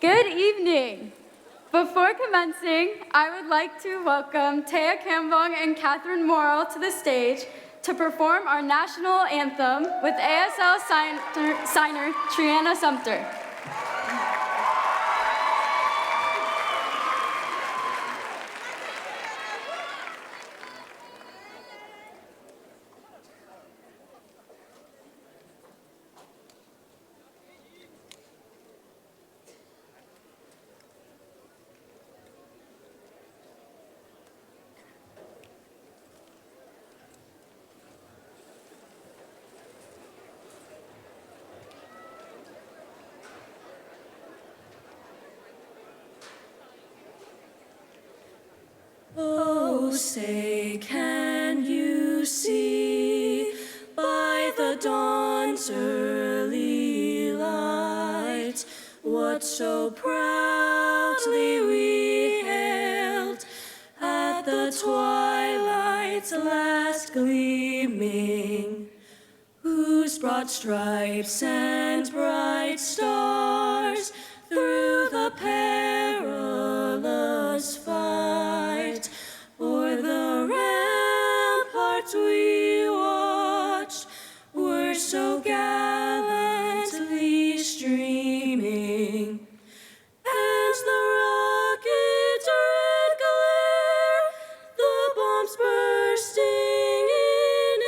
Good evening. Before commencing, I would like to welcome Taya Cambong and Catherine Morrill to the stage to perform our national anthem with ASL signer Triana Sumter. Oh, say, can you see by the dawn's early light what so proudly we hailed at the twilight's last gleaming, whose broad stripes and bright stars through the perilous fight o'er the ramparts we watched were so gallantly streaming, and the rocket's red glare, the bombs bursting in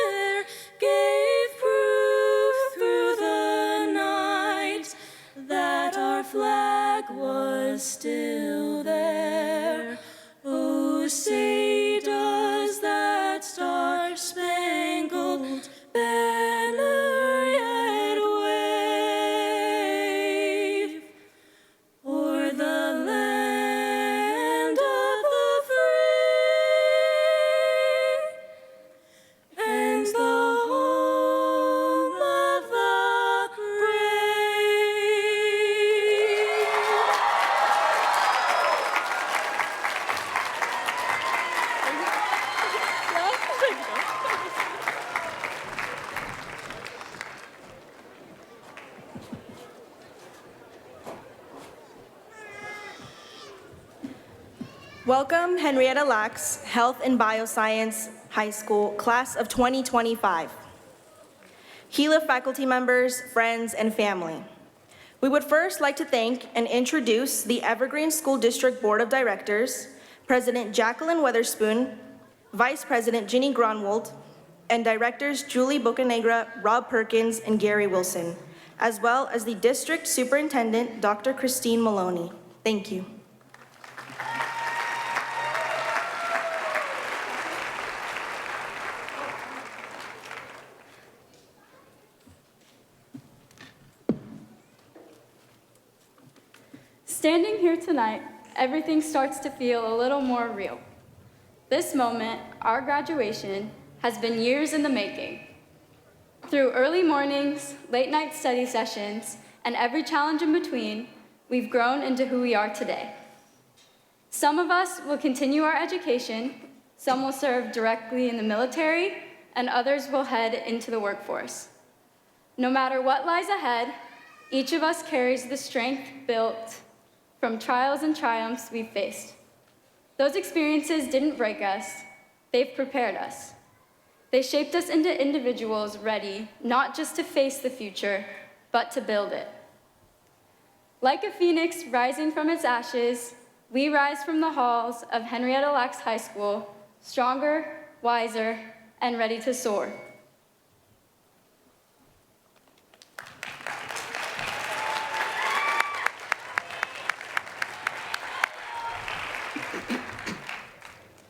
air, gave proof through the night that our flag was still there. Oh, say does that star-spangled banner yet wave o'er the land of the free and the home of the brave? Welcome Henrietta Lacks, Health and Bioscience High School, class of 2025. Gila faculty members, friends, and family. We would first like to thank and introduce the Evergreen School District Board of Directors, President Jacqueline Weatherspoon, Vice President Ginny Gronwald, and Directors Julie Bocanegra, Rob Perkins, and Gary Wilson, as well as the District Superintendent, Dr. Christine Maloney. Thank you. Standing here tonight, everything starts to feel a little more real. This moment, our graduation, has been years in the making. Through early mornings, late night study sessions, and every challenge in between, we've grown into who we are today. Some of us will continue our education, some will serve directly in the military, and others will head into the workforce. No matter what lies ahead, each of us carries the strength built from trials and triumphs we've faced. Those experiences didn't break us, they've prepared us. They shaped us into individuals ready not just to face the future, but to build it. Like a phoenix rising from its ashes, we rise from the halls of Henrietta Lacks High School, stronger, wiser, and ready to soar.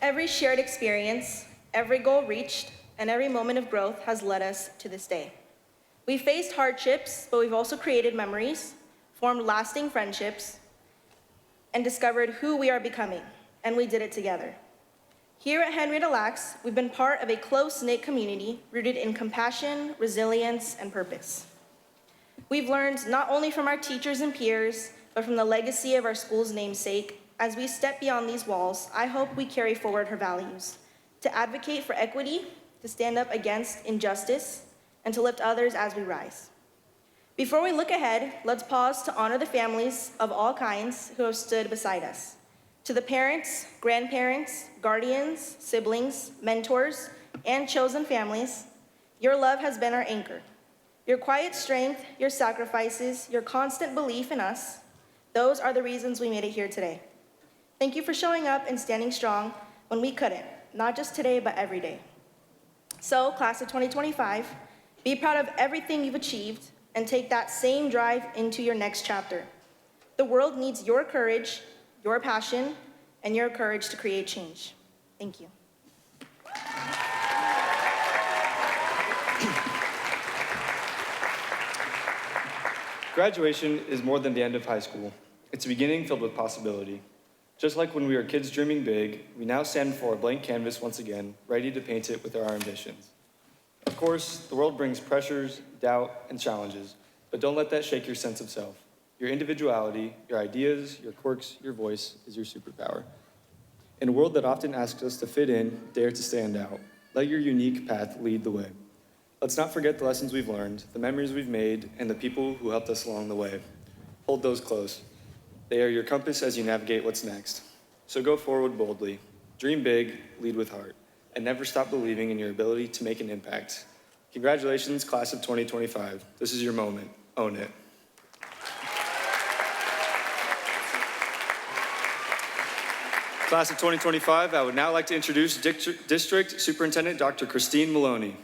Every shared experience, every goal reached, and every moment of growth has led us to this day. We've faced hardships, but we've also created memories, formed lasting friendships, and discovered who we are becoming, and we did it together. Here at Henrietta Lacks, we've been part of a close-knit community rooted in compassion, resilience, and purpose. We've learned not only from our teachers and peers, but from the legacy of our school's namesake. As we step beyond these walls, I hope we carry forward her values, to advocate for equity, to stand up against injustice, and to lift others as we rise. Before we look ahead, let's pause to honor the families of all kinds who have stood beside us. To the parents, grandparents, guardians, siblings, mentors, and chosen families, your love has been our anchor. Your quiet strength, your sacrifices, your constant belief in us, those are the reasons we made it here today. Thank you for showing up and standing strong when we couldn't, not just today, but every day. So, class of 2025, be proud of everything you've achieved and take that same drive into your next chapter. The world needs your courage, your passion, and your courage to create change. Thank you. Graduation is more than the end of high school. It's a beginning filled with possibility. Just like when we were kids dreaming big, we now stand before a blank canvas once again, ready to paint it with our ambitions. Of course, the world brings pressures, doubt, and challenges, but don't let that shake your sense of self. Your individuality, your ideas, your quirks, your voice is your superpower. In a world that often asks us to fit in, dare to stand out. Let your unique path lead the way. Let's not forget the lessons we've learned, the memories we've made, and the people who helped us along the way. Hold those close. They are your compass as you navigate what's next. So go forward boldly, dream big, lead with heart, and never stop believing in your ability to make an impact. Congratulations, class of 2025. This is your moment. Own it. Class of 2025, I would now like to introduce District Superintendent Dr. Christine Maloney.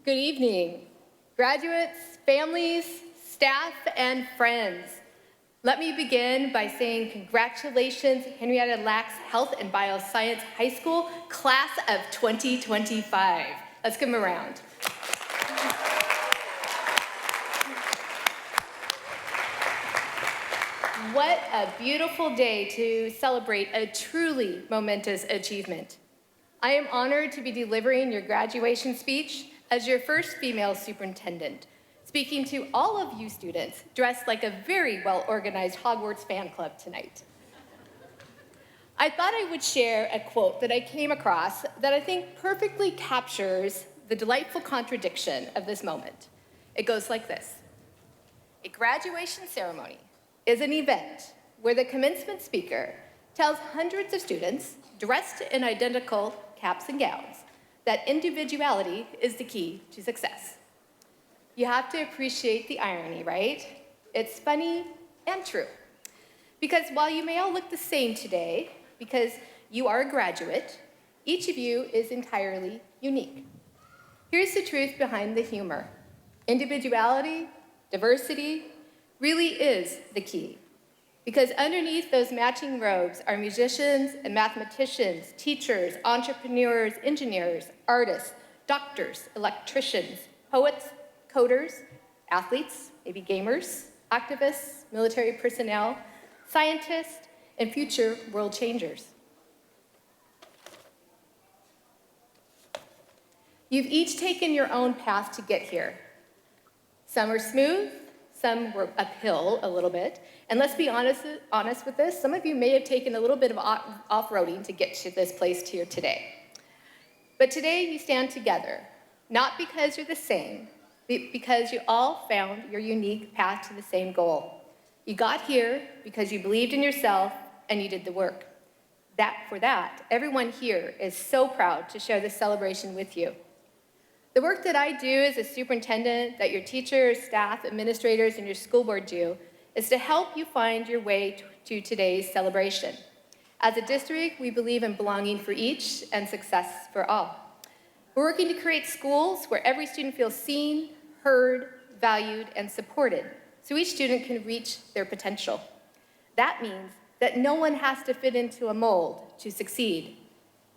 Good evening, graduates, families, staff, and friends. Let me begin by saying congratulations, Henrietta Lacks Health and Bioscience High School, class of 2025. Let's give them a round. What a beautiful day to celebrate a truly momentous achievement. I am honored to be delivering your graduation speech as your first female superintendent, speaking to all of you students dressed like a very well-organized Hogwarts fan club tonight. I thought I would share a quote that I came across that I think perfectly captures the delightful contradiction of this moment. It goes like this: a graduation ceremony is an event where the commencement speaker tells hundreds of students dressed in identical caps and gowns that individuality is the key to success. You have to appreciate the irony, right? It's funny and true. Because while you may all look the same today, because you are a graduate, each of you is entirely unique. Here's the truth behind the humor. Individuality, diversity, really is the key. Because underneath those matching robes are musicians and mathematicians, teachers, entrepreneurs, engineers, artists, doctors, electricians, poets, coders, athletes, maybe gamers, activists, military personnel, scientists, and future world changers. You've each taken your own path to get here. Some are smooth, some were uphill a little bit, and let's be honest with this, some of you may have taken a little bit of off-roading to get to this place here today. But today you stand together, not because you're the same, but because you all found your unique path to the same goal. You got here because you believed in yourself and you did the work. For that, everyone here is so proud to share this celebration with you. The work that I do as a superintendent, that your teachers, staff, administrators, and your school board do, is to help you find your way to today's celebration. As a district, we believe in belonging for each and success for all. We're working to create schools where every student feels seen, heard, valued, and supported, so each student can reach their potential. That means that no one has to fit into a mold to succeed.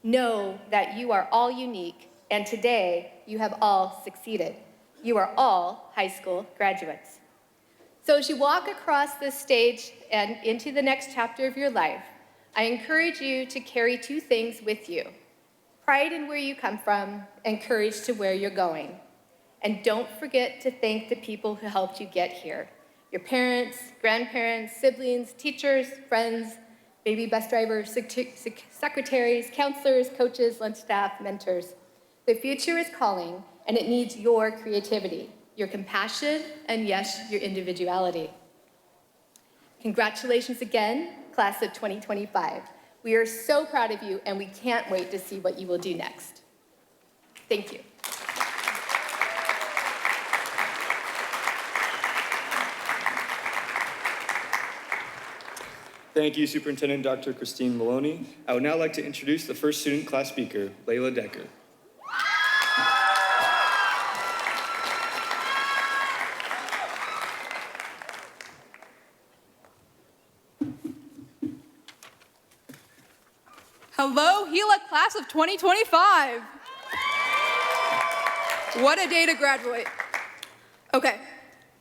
Know that you are all unique, and today you have all succeeded. You are all high school graduates. So as you walk across this stage and into the next chapter of your life, I encourage you to carry two things with you: pride in where you come from and courage to where you're going. And don't forget to thank the people who helped you get here: your parents, grandparents, siblings, teachers, friends, baby bus drivers, secretaries, counselors, coaches, lunch staff, mentors. The future is calling, and it needs your creativity, your compassion, and yes, your individuality. Congratulations again, class of 2025. We are so proud of you, and we can't wait to see what you will do next. Thank you. Thank you, Superintendent Dr. Christine Maloney. I would now like to introduce the first student class speaker, Layla Decker. Hello, Gila class of 2025. What a day to graduate. Okay,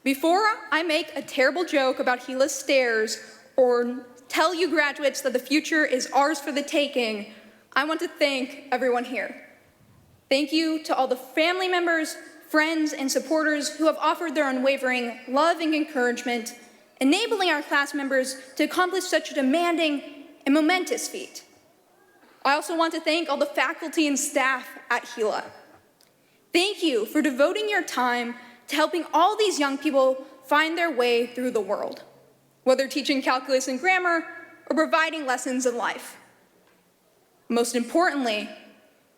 before I make a terrible joke about Gila's stairs or tell you graduates that the future is ours for the taking, I want to thank everyone here. Thank you to all the family members, friends, and supporters who have offered their unwavering love and encouragement, enabling our class members to accomplish such a demanding and momentous feat. I also want to thank all the faculty and staff at Gila. Thank you for devoting your time to helping all these young people find their way through the world, whether teaching calculus and grammar or providing lessons in life. Most importantly,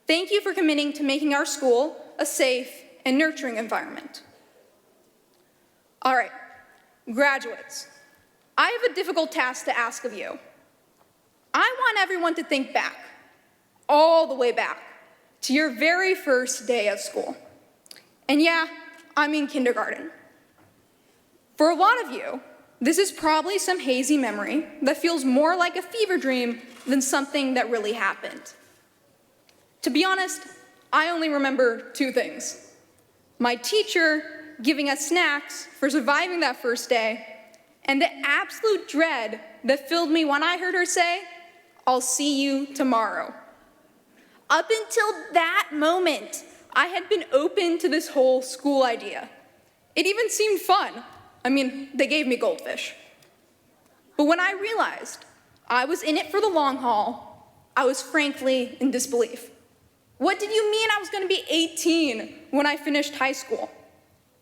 thank you for committing to making our school a safe and nurturing environment. All right, graduates, I have a difficult task to ask of you. I want everyone to think back, all the way back, to your very first day of school. And yeah, I mean kindergarten. For a lot of you, this is probably some hazy memory that feels more like a fever dream than something that really happened. To be honest, I only remember two things. My teacher giving us snacks for surviving that first day, and the absolute dread that filled me when I heard her say, "I'll see you tomorrow." Up until that moment, I had been open to this whole school idea. It even seemed fun. I mean, they gave me goldfish. But when I realized I was in it for the long haul, I was frankly in disbelief. What did you mean I was going to be 18 when I finished high school?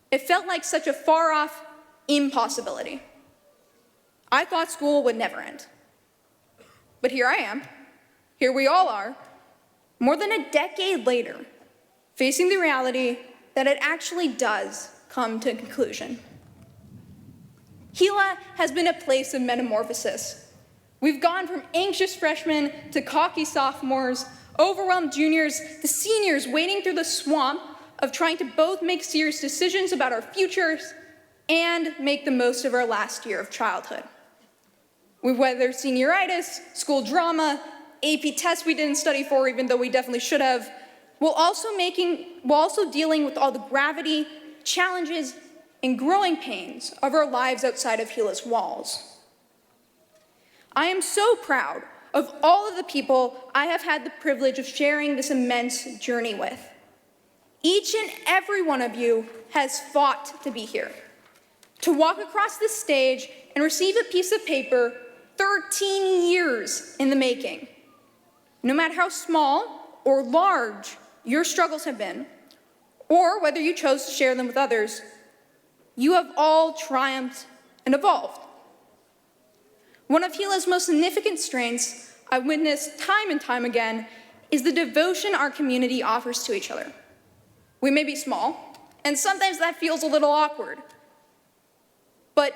It felt like such a far-off impossibility. I thought school would never end. But here I am, here we all are, more than a decade later, facing the reality that it actually does come to a conclusion. Gila has been a place of metamorphosis. We've gone from anxious freshmen to cocky sophomores, overwhelmed juniors to seniors wading through the swamp of trying to both make serious decisions about our futures and make the most of our last year of childhood. We've weathered senioritis, school drama, AP tests we didn't study for even though we definitely should have, while also dealing with all the gravity, challenges, and growing pains of our lives outside of Gila's walls. I am so proud of all of the people I have had the privilege of sharing this immense journey with. Each and every one of you has fought to be here, to walk across this stage and receive a piece of paper 13 years in the making. No matter how small or large your struggles have been, or whether you chose to share them with others, you have all triumphed and evolved. One of Gila's most significant strengths I've witnessed time and time again is the devotion our community offers to each other. We may be small, and sometimes that feels a little awkward, but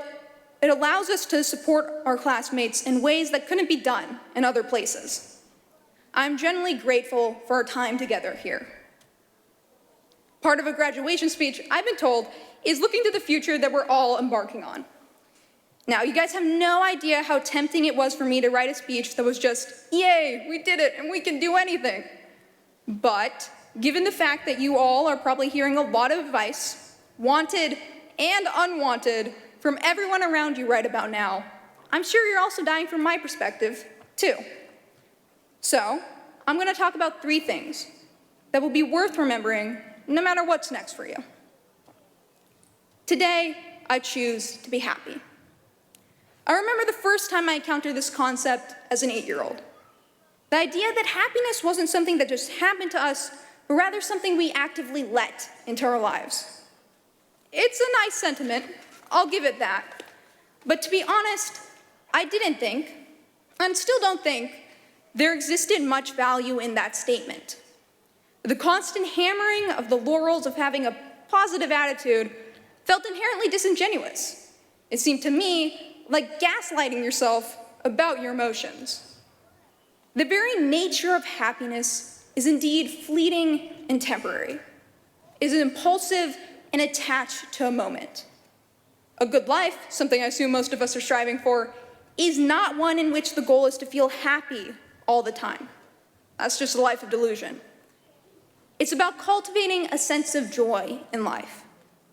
it allows us to support our classmates in ways that couldn't be done in other places. I'm genuinely grateful for our time together here. Part of a graduation speech, I've been told, is looking to the future that we're all embarking on. Now, you guys have no idea how tempting it was for me to write a speech that was just, yay, we did it, and we can do anything. But given the fact that you all are probably hearing a lot of advice, wanted and unwanted, from everyone around you right about now, I'm sure you're also dying from my perspective, too. So, I'm going to talk about 3 things that will be worth remembering no matter what's next for you. Today, I choose to be happy. I remember the first first time I encountered this concept as an 8-year-old. The idea that happiness wasn't something that just happened to us, but rather something we actively let into our lives. It's a nice sentiment, I'll give it that. But to be honest, I didn't think, and still don't think, there existed much value in that statement. The constant hammering of the laurels of having a positive attitude felt inherently disingenuous. It seemed to me like gaslighting yourself about your emotions. The very nature of happiness is indeed fleeting and temporary, is impulsive and attached to a moment. A good life, something I assume most of us are striving for, is not one in which the goal is to feel happy all the time. That's just a life of delusion. It's about cultivating a sense of joy in life,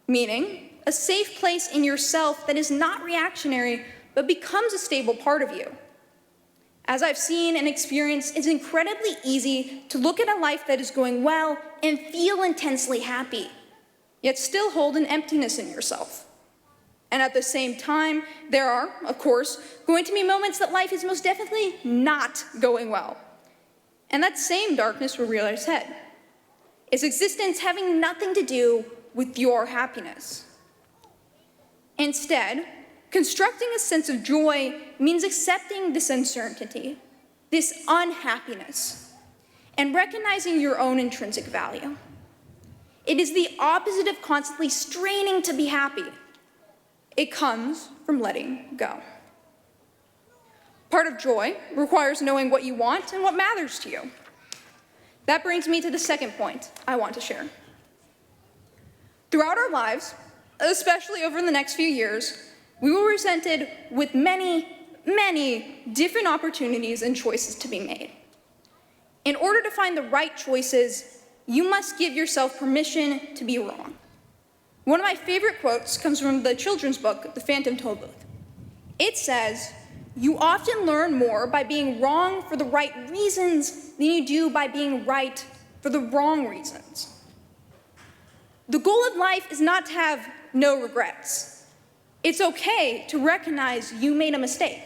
meaning a safe place in yourself that is not reactionary, but becomes a stable part of you. As I've seen and experienced, it's incredibly easy to look at a life that is going well and feel intensely happy, yet still hold an emptiness in yourself. And at the same time, there are, of course, going to be moments that life is most definitely not going well. And that same darkness will rear its head. Its existence having nothing to do with your happiness. Instead, constructing a sense of joy means accepting this uncertainty, this unhappiness, and recognizing your own intrinsic value. It is the opposite of constantly straining to be happy. It comes from letting go. Part of joy requires knowing what you want and what matters to you. That brings me to the second point I want to share. Throughout our lives, especially over the next few years, we will be presented with many, many different opportunities and choices to be made. In order to find the right choices, you must give yourself permission to be wrong. One of my favorite quotes comes from the children's book, The Phantom Tollbooth. It says, "You often learn more by being wrong for the right reasons than you do by being right for the wrong reasons." The goal of life is not to have no regrets. It's okay to recognize you made a mistake,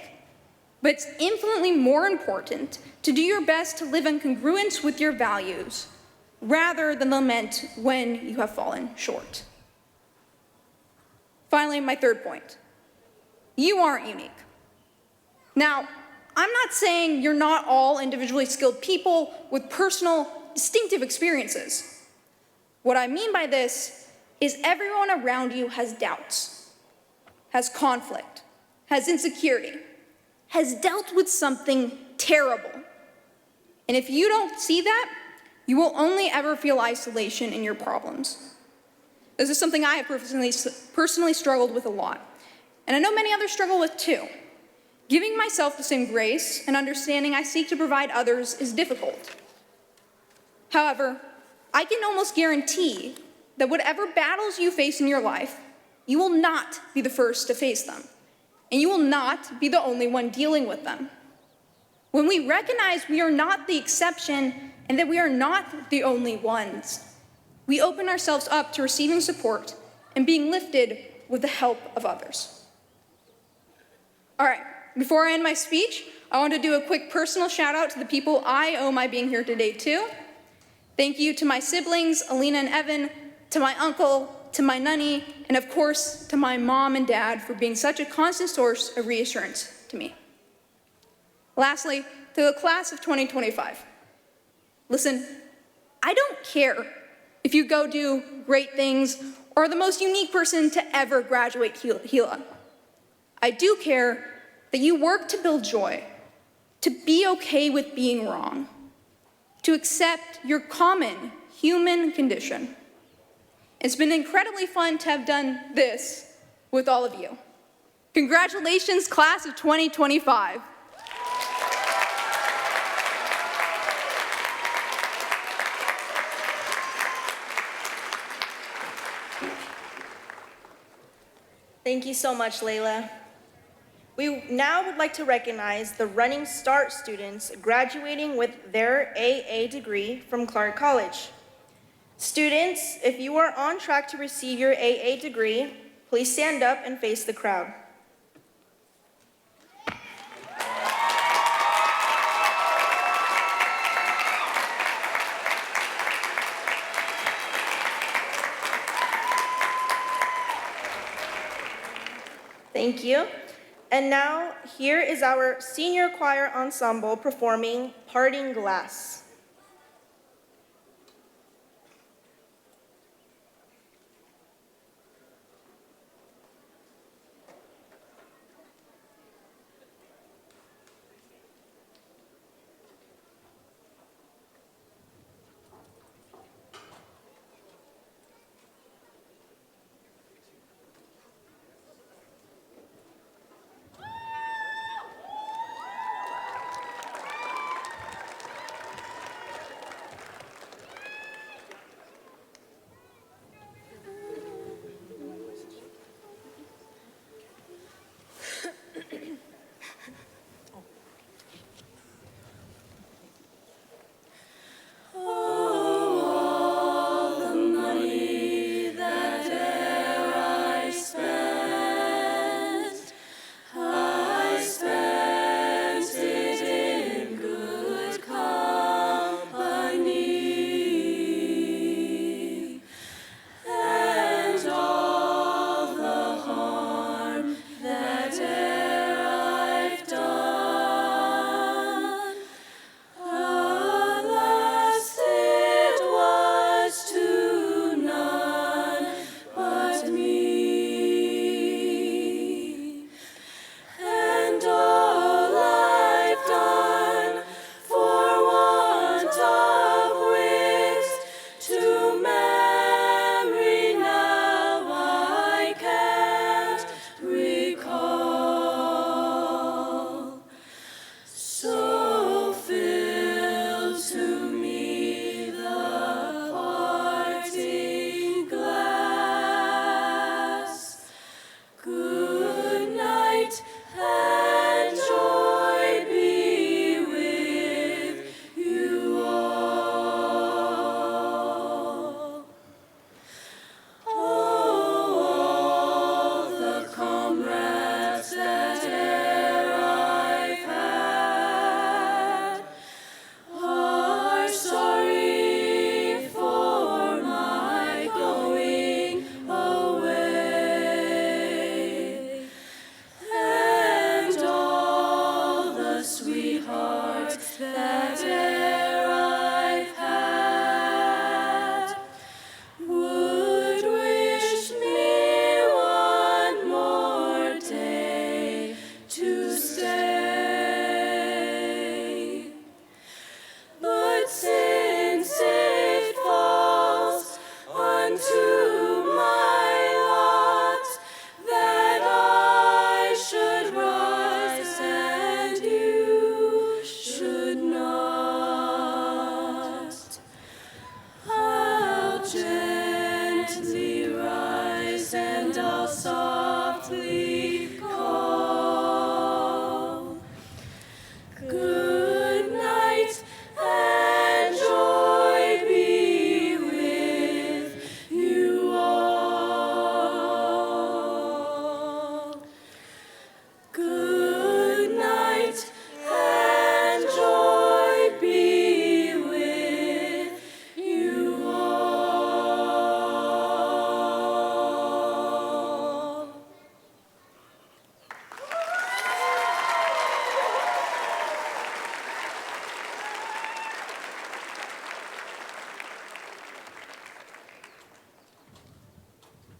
but it's infinitely more important to do your best to live in congruence with your values rather than lament when you have fallen short. Finally, my third point. You aren't unique. Now, I'm not saying you're not all individually skilled people with personal, distinctive experiences. What I mean by this is everyone around you has doubts, has conflict, has insecurity, has dealt with something terrible. And if you don't see that, you will only ever feel isolation in your problems. This is something I have personally struggled with a lot, and I know many others struggle with too. Giving myself the same grace and understanding I seek to provide others is difficult. However, I can almost guarantee that whatever battles you face in your life, you will not be the first to face them, and you will not be the only one dealing with them. When we recognize we are not the exception and that we are not the only ones, we open ourselves up to receiving support and being lifted with the help of others. All right, before I end my speech, I want to do a quick personal shout out to the people I owe my being here today to. Thank you to my siblings, Alina and Evan, to my uncle, to my nunny, and of course, to my mom and dad for being such a constant source of reassurance to me. Lastly, to the class of 2025. Listen, I don't care if you go do great things or are the most unique person to ever graduate Gila. I do care that you work to build joy, to be okay with being wrong, to accept your common human condition. It's been incredibly fun to have done this with all of you. Congratulations, class of 2025. Thank you so much, Layla. We now would like to recognize the Running Start students graduating with their AA degree from Clark College. Students, if you are on track to receive your AA degree, please stand up and face the crowd. Thank you. And now, here is our senior choir ensemble performing Parting Glass.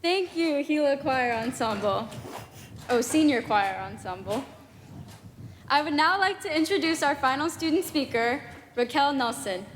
Thank you, Gila Choir Ensemble. Oh, Senior Choir Ensemble. I would now like to introduce our final student speaker, Raquel Nelson.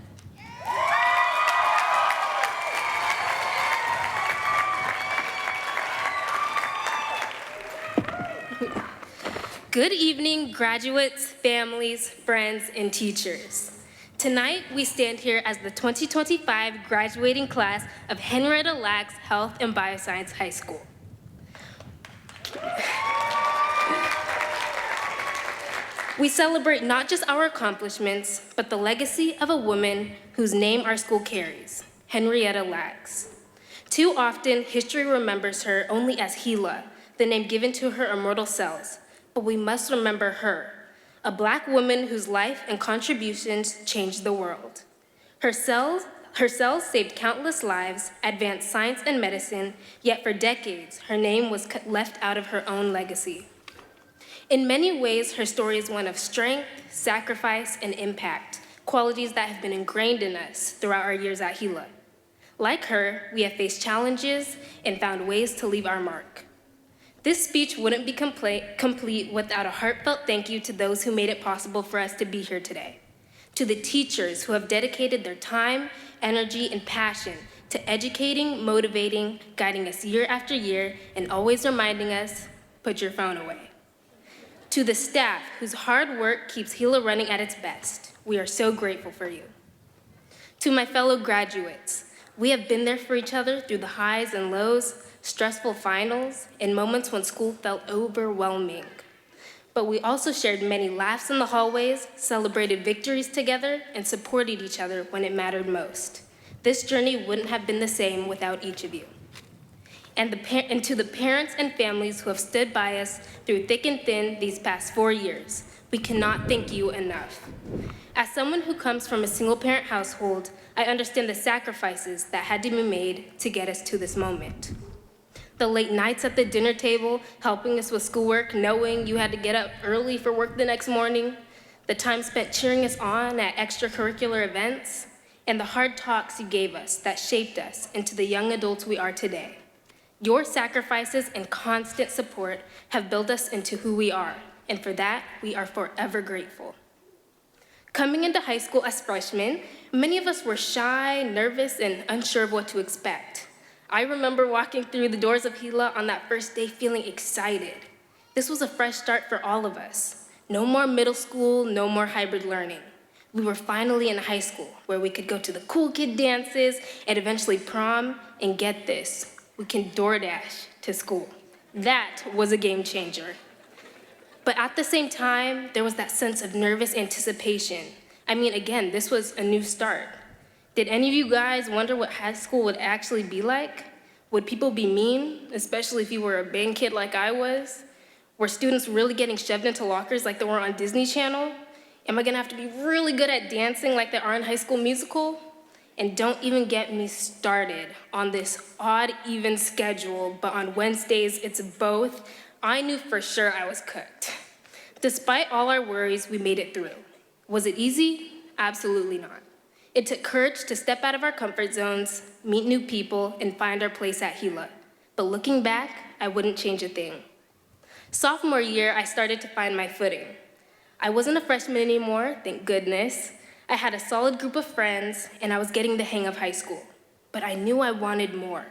Good evening, graduates, families, friends, and teachers. Tonight, we stand here as the 2025 graduating class of Henrietta Lacks Health and Bioscience High School. We celebrate not just our accomplishments, but the legacy of a woman whose name our school carries, Henrietta Lacks. Too often, history remembers her only as Gila, the name given to her immortal cells, but we must remember her, a Black woman whose life and contributions changed the world. Her cells Her cells saved countless lives, advanced science and medicine, yet for decades, her name was left out of her own legacy. In many ways, her story is one of strength, sacrifice, and impact, qualities that have been ingrained in us throughout our years at Gila. Like her, we have faced challenges and found ways to leave our mark. This speech wouldn't be complete without a heartfelt thank you to those who made it possible for us to be here today. To the teachers who have dedicated their time, energy, and passion to educating, motivating, guiding us year after year, and always reminding us, put your phone away. To the staff whose hard work keeps Gila running at its best, we are so grateful for you. To my fellow graduates, we have been there for each other through the highs and lows, stressful finals, and moments when school felt overwhelming. But we also shared many laughs in the hallways, celebrated victories together, and supported each other when it mattered most. This journey wouldn't have been the same without each of you. And to the parents and families who have stood by us through thick and thin these past 4 years, we cannot thank you enough. As someone who comes from a single-parent household, I understand the sacrifices that had to be made to get us to this moment. The late nights at the dinner table, helping us with schoolwork, knowing you had to get up early for work the next morning, the time spent cheering us on at extracurricular events, and the hard talks you gave us that shaped us into the young adults we are today. Your sacrifices and constant support have built us into who we are, and for that, we are forever grateful. Coming into high school as freshmen, many of us were shy, nervous, and unsure of what to expect. I remember walking through the doors of Gila on that first day feeling excited. This was a fresh start for all of us. No more middle school, no more hybrid learning. We were finally in high school where we could go to the cool kid dances and eventually prom, and get this, we can DoorDash to school. That was a game changer. But at the same time, there was that sense of nervous anticipation. I mean, again, this was a new start. Did any of you guys wonder what high school would actually be like? Would people be mean, especially if you were a band kid like I was? Were students really getting shoved into lockers like they were on Disney Channel? Am I gonna have to be really good at dancing like they are in High School Musical? And don't even get me started on this odd, even schedule, but on Wednesdays it's both. I knew for sure I was cooked. Despite all our worries, we made it through. Was it easy? Absolutely not. It took courage to step out of our comfort zones, meet new people, and find our place at Gila. But looking back, I wouldn't change a thing. Sophomore year, I started to find my footing. I wasn't a freshman anymore, thank goodness. I had a solid group of friends, and I was getting the hang of high school. But I knew I wanted more.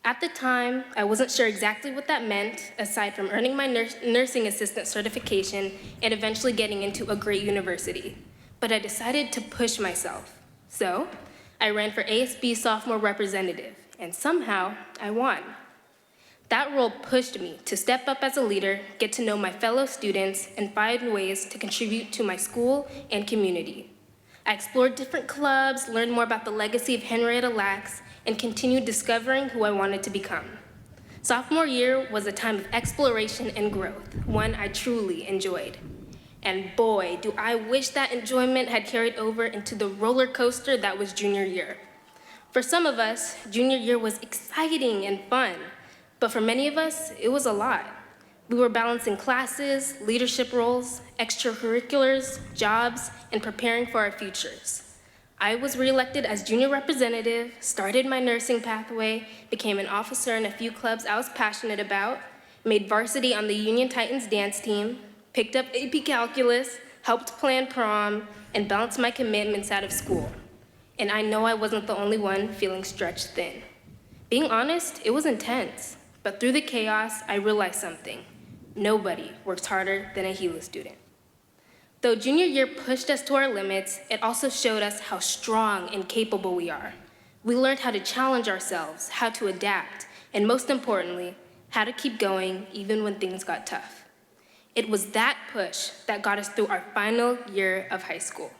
At the time, I wasn't sure exactly what that meant, aside from earning my nursing assistant certification and eventually getting into a great university. But I decided to push myself. So, I ran for ASB sophomore representative, and somehow I won. That role pushed me to step up as a leader, get to know my fellow students, and find ways to contribute to my school and community. I explored different clubs, learned more about the legacy of Henrietta Lacks, and continued discovering who I wanted to become. Sophomore year was a time of exploration and growth, one I truly enjoyed. And boy, do I wish that enjoyment had carried over into the roller coaster that was junior year. For some of us, junior year was exciting and fun, but for many of us, it was a lot. We were balancing classes, leadership roles, extracurriculars, jobs, and preparing for our futures. I was reelected as junior representative, started my nursing pathway, became an officer in a few clubs I was passionate about, made varsity on the Union Titans dance team, picked up AP Calculus, helped plan prom, and balanced my commitments out of school. And I know I wasn't the only one feeling stretched thin. Being honest, it was intense, but through the chaos, I realized something. Nobody works harder than a Gila student. Though junior year pushed us to our limits, it also showed us how strong and capable we are. We learned how to challenge ourselves, how to adapt, and most importantly, how to keep going even when things got tough. It was that push that got us through our final year of high school.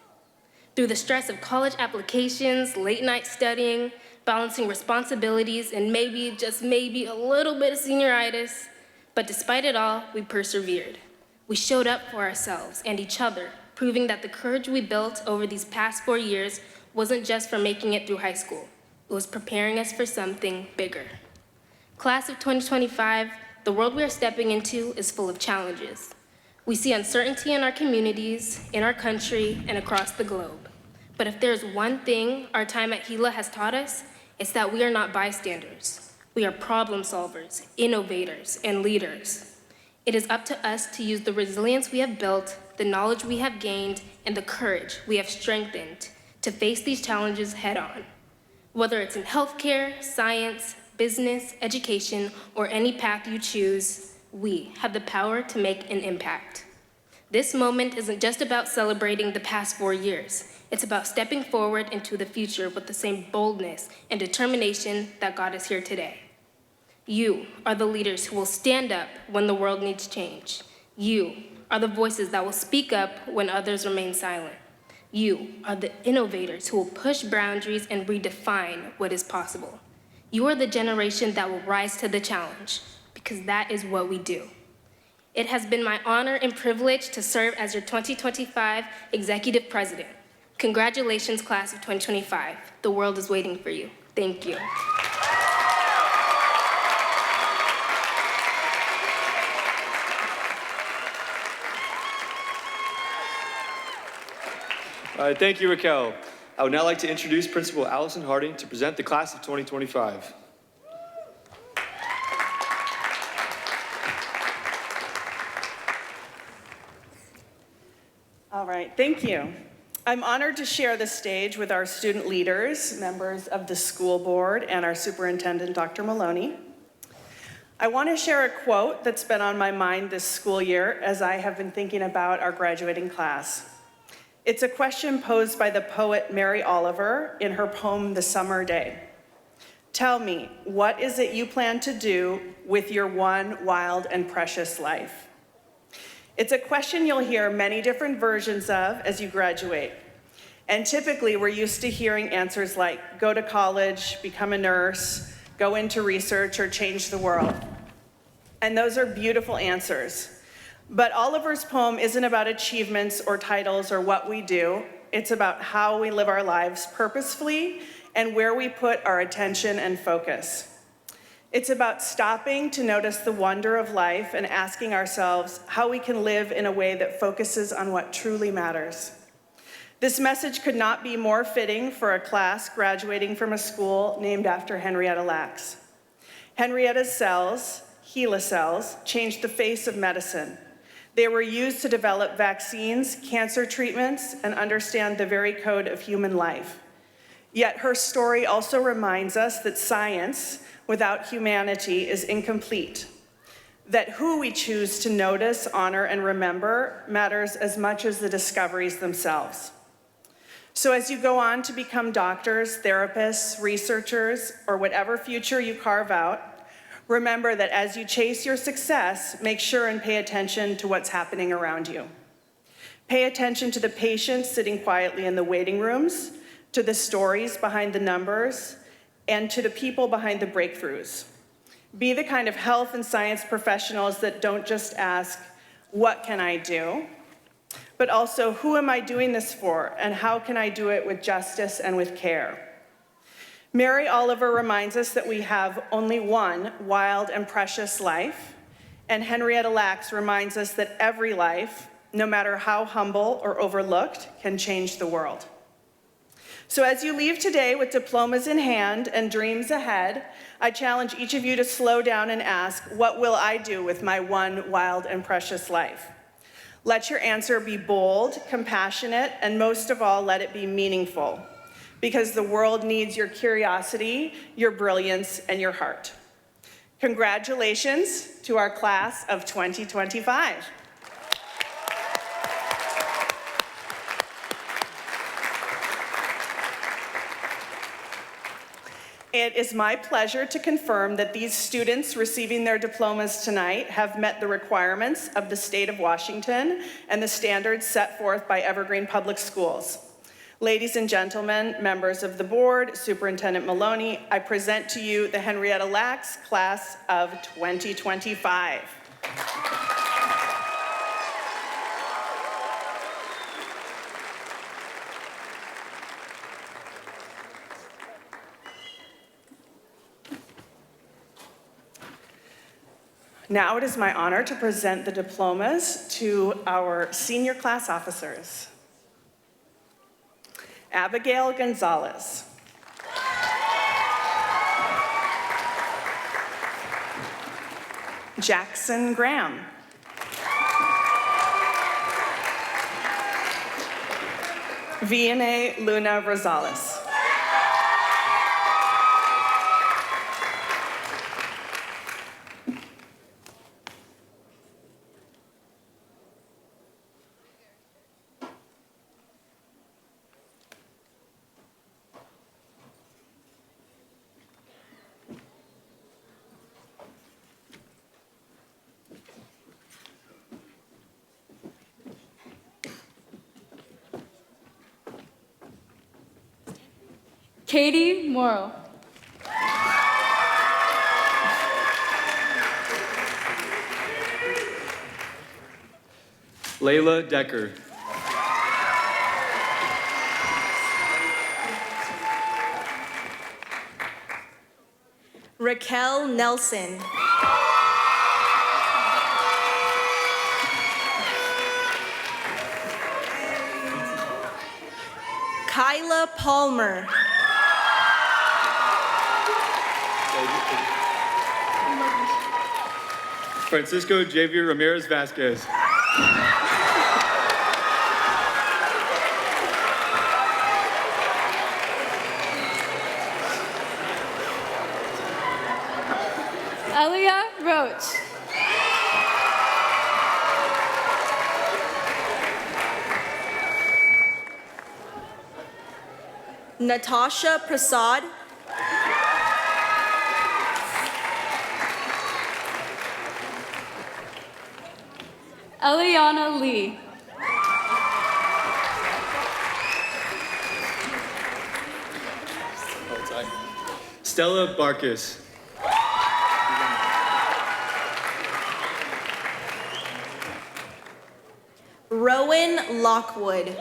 Through the stress of college applications, late night studying, balancing responsibilities, and maybe, just maybe, a little bit of senioritis, but despite it all, we persevered. We showed up for ourselves and each other, proving that the courage we built over these past 4 years wasn't just for making it through high school. It was preparing us for something bigger. Class of 2025, the world we are stepping into is full of challenges. We see uncertainty in our communities, in our country, and across the globe. But if there's one thing our time at Gila has taught us, it's that we are not bystanders. We are problem solvers, innovators, and leaders. It is up to us to use the resilience we have built, the knowledge we have gained, and the courage we have strengthened to face these challenges head on. Whether it's in healthcare, science, business, education, or any path you choose, we have the power to make an impact. This moment isn't just about celebrating the past 4 years. It's about stepping forward into the future with the same boldness and determination that got us here today. You are the leaders who will stand up when the world needs change. You are the voices that will speak up when others remain silent. You are the innovators who will push boundaries and redefine what is possible. You are the generation that will rise to the challenge, because that is what we do. It has been my honor and privilege to serve as your 2025 Executive President. Congratulations, Class of 2025. The world is waiting for you. Thank you. All right, thank you, Raquel. I would now like to introduce Principal Allison Harding to present the Class of 2025. All right, thank you. I'm honored to share the stage with our student leaders, members of the school board, and our superintendent, Dr. Maloney. I want to share a quote that's been on my mind this school year as I have been thinking about our graduating class. It's a question posed by the poet Mary Oliver in her poem, The Summer Day. Tell me, what is it you plan to do with your one wild and precious life? It's a question you'll hear many different versions of as you graduate. And typically, we're used to hearing answers like go to college, become a nurse, go into research, or change the world. And those are beautiful answers. But Oliver's poem isn't about achievements or titles or what we do. It's about how we live our lives purposefully and where we put our attention and focus. It's about stopping to notice the wonder of life and asking ourselves how we can live in a way that focuses on what truly matters. This message could not be more fitting for a class graduating from a school named after Henrietta Lacks. Henrietta's cells, HeLa cells, changed the face of medicine. They were used to develop vaccines, cancer treatments, and understand the very code of human life. Yet her story also reminds us that science without humanity is incomplete, that who we choose to notice, honor, and remember matters as much as the discoveries themselves. So as you go on to become doctors, therapists, researchers, or whatever future you carve out, remember that as you chase your success, make sure and pay attention to what's happening around you. Pay attention to the patients sitting quietly in the waiting rooms, to the stories behind the numbers, and to the people behind the breakthroughs. Be the kind of health and science professionals that don't just ask, what can I do? But also, who am I doing this for, and how can I do it with justice and with care? Mary Oliver reminds us that we have only one wild and precious life, and Henrietta Lacks reminds us that every life, no matter how humble or overlooked, can change the world. So as you leave today with diplomas in hand and dreams ahead, I challenge each of you to slow down and ask, what will I do with my one wild and precious life? Let your answer be bold, compassionate, and most of all, let it be meaningful, because the world needs your curiosity, your brilliance, and your heart. Congratulations to our class of 2025. It is my pleasure to confirm that these students receiving their diplomas tonight have met the requirements of the state of Washington and the standards set forth by Evergreen Public Schools. Ladies and gentlemen, members of the board, Superintendent Maloney, I present to you the Henrietta Lacks Class of 2025. Now it is my honor to present the diplomas to our senior class officers. Abigail Gonzalez. Jackson Graham. Vianney Luna Rosales. Katie Morrow. Layla Decker. Raquel Nelson. Kyla Palmer. Francisco Javier Ramirez Vasquez. Elia Roach. Natasha Prasad. Eliana Lee. Stella Barkis. Rowan Lockwood.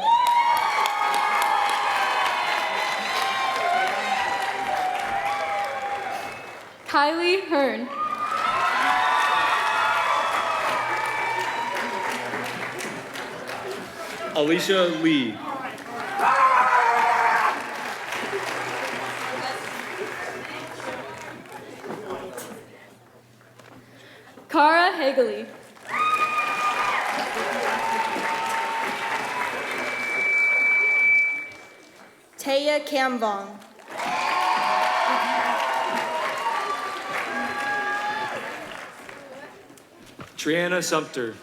Kylie Hearn. Alicia Lee. Cara Hagley. Taya Kamvong. Triana Sumter.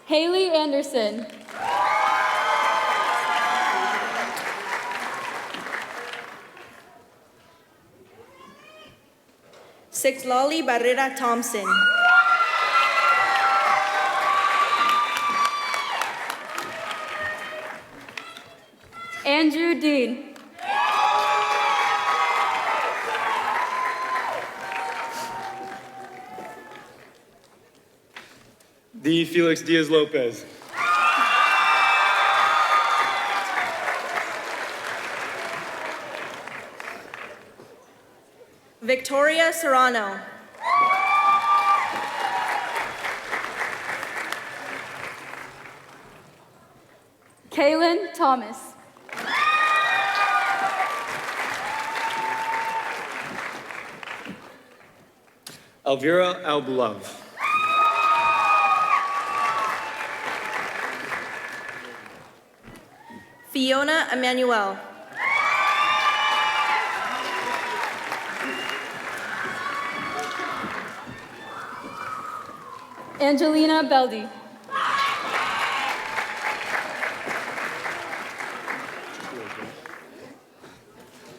Haley Anderson. Sixlali Barrera Thompson. Andrew Dean. The Felix Diaz Lopez. Victoria Serrano. Kaylin Thomas. Elvira Albulav. Fiona Emmanuel. Angelina Beldi.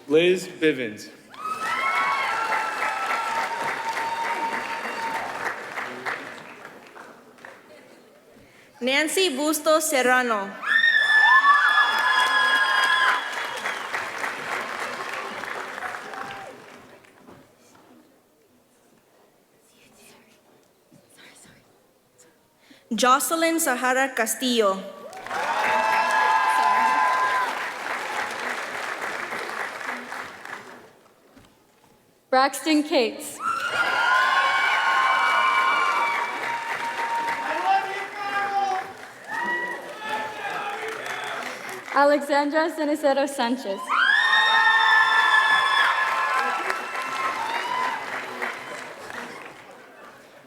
Liz Bivens. Nancy Bustos Serrano. Jocelyn Sahara Castillo. Braxton Cates. Alexandra Cenicero Sanchez.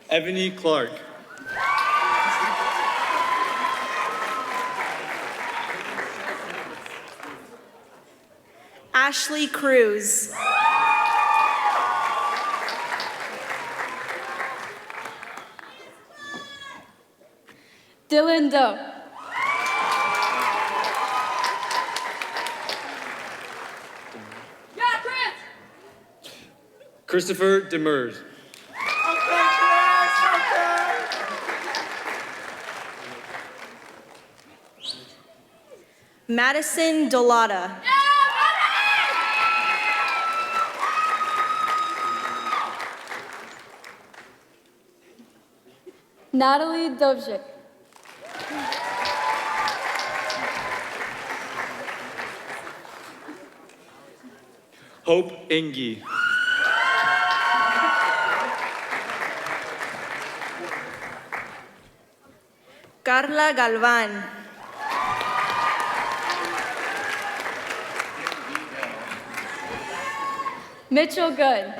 Ebony Clark. Ashley Cruz. Dylan Doe. Christopher Demers. Madison Dolata. Natalie Dovjik. Hope Engi. Carla Galvan. Mitchell Good.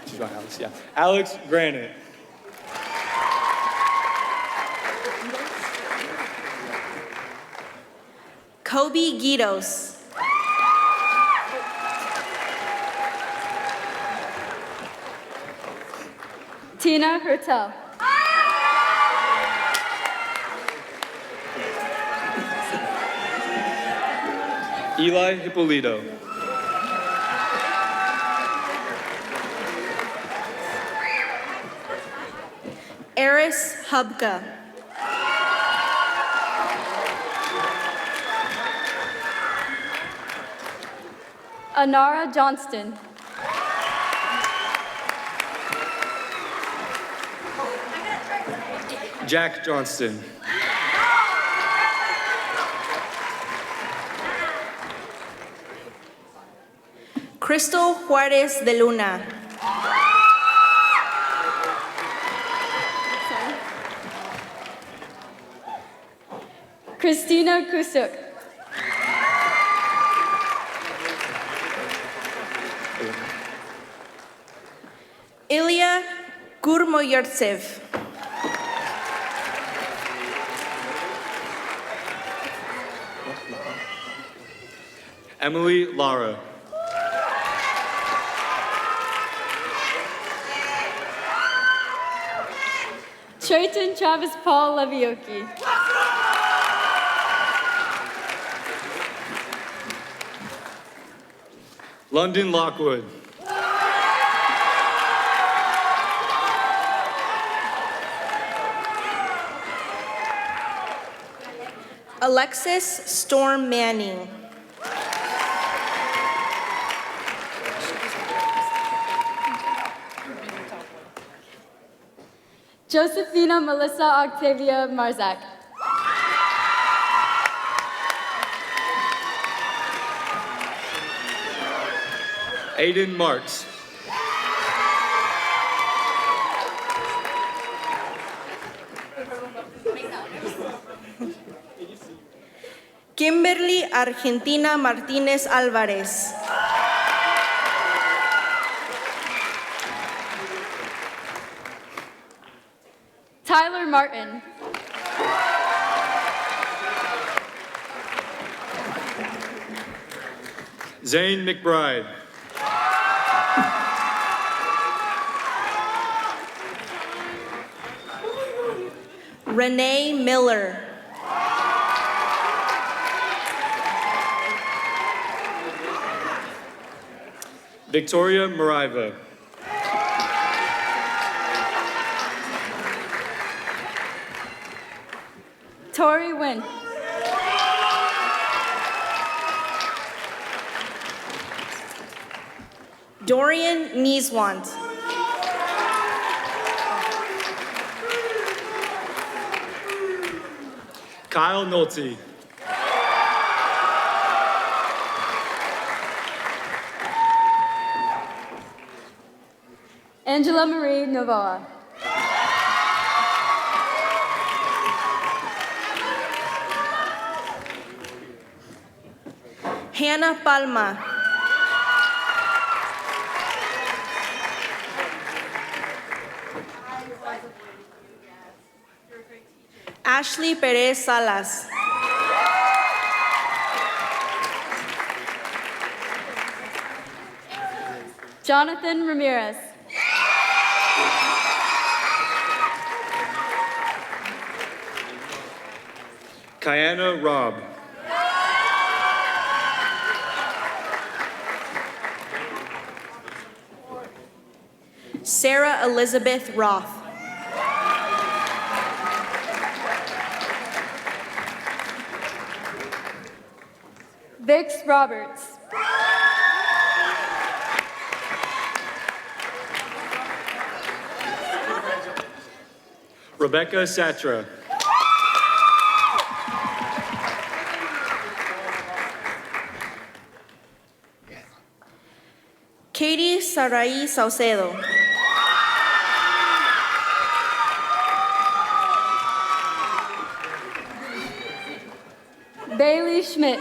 She's on Alex, yeah. Alex Granite. Kobe Guidos. Tina Hertel. Eli Hippolito. Eris Hubka. Anara Johnston. Jack Johnston. Crystal Juarez de Luna. Christina Kusuk. Ilya Gurmoyartsev. Emily Lara. Trayton Travis Paul Levioki. London Lockwood. Alexis Storm Manning. Josephina Melissa Octavia Marzak. Aiden Marks. Kimberly Argentina Martinez Alvarez. Tyler Martin. Zane McBride. Renee Miller. Victoria Mariva. Tori Wynn. Dorian Nieswant. Kyle Nolte. Angela Marie Novoa. Hannah Palma. Ashley Perez Salas. Jonathan Ramirez. Kiana Robb. Sarah Elizabeth Roth. Vix Roberts. Rebecca Satra. Katie Sarai Saucedo. Bailey Schmidt.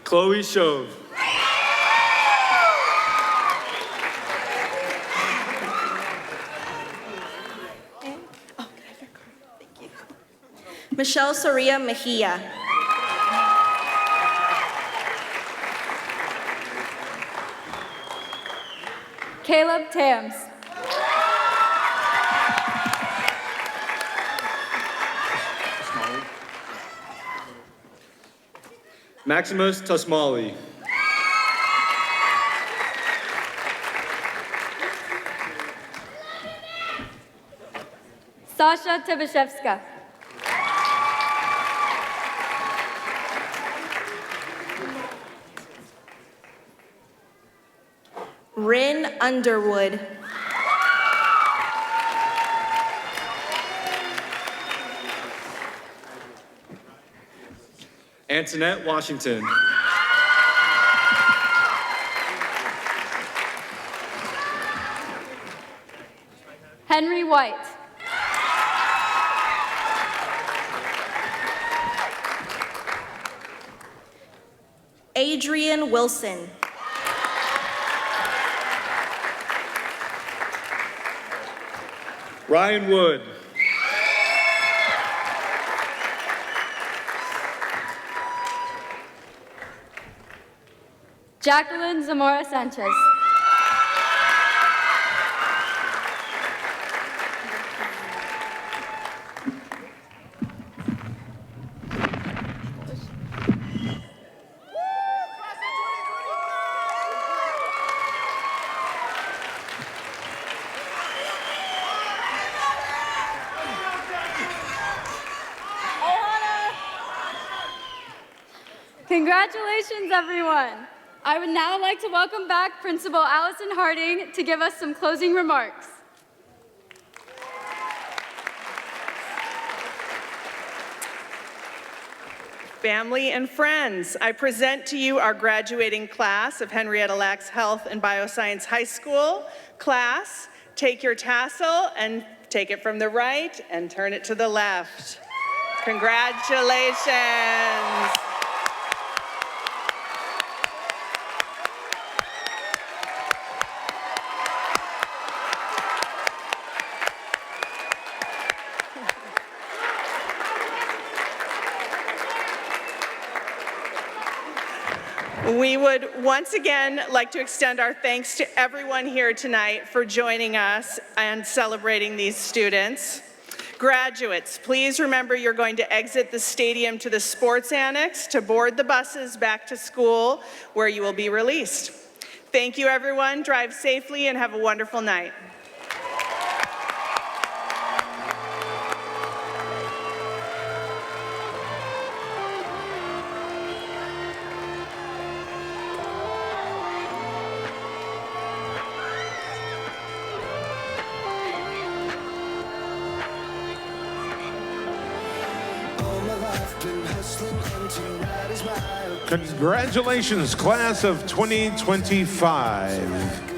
Chloe Shove. Michelle Soria Mejia. Caleb Tams. Maximus Tasmali. Sasha Tibashevska. Rin Underwood. Antoinette Washington. Henry White. Adrian Wilson. Ryan Wood. Jacqueline Zamora Sanchez. Congratulations, everyone. I would now like to welcome back Principal Allison Harding to give us some closing remarks. Family and friends, I present to you our graduating class of Henrietta Lacks Health and Bioscience High School. Class, take your tassel and take it from the right and turn it to the left. Congratulations. We would once again like to extend our thanks to everyone here tonight for joining us and celebrating these students. Graduates, please remember you're going to exit the stadium to the sports annex to board the buses back to school where you will be released. Thank you, everyone. Drive safely and have a wonderful night. Congratulations, class of 2025.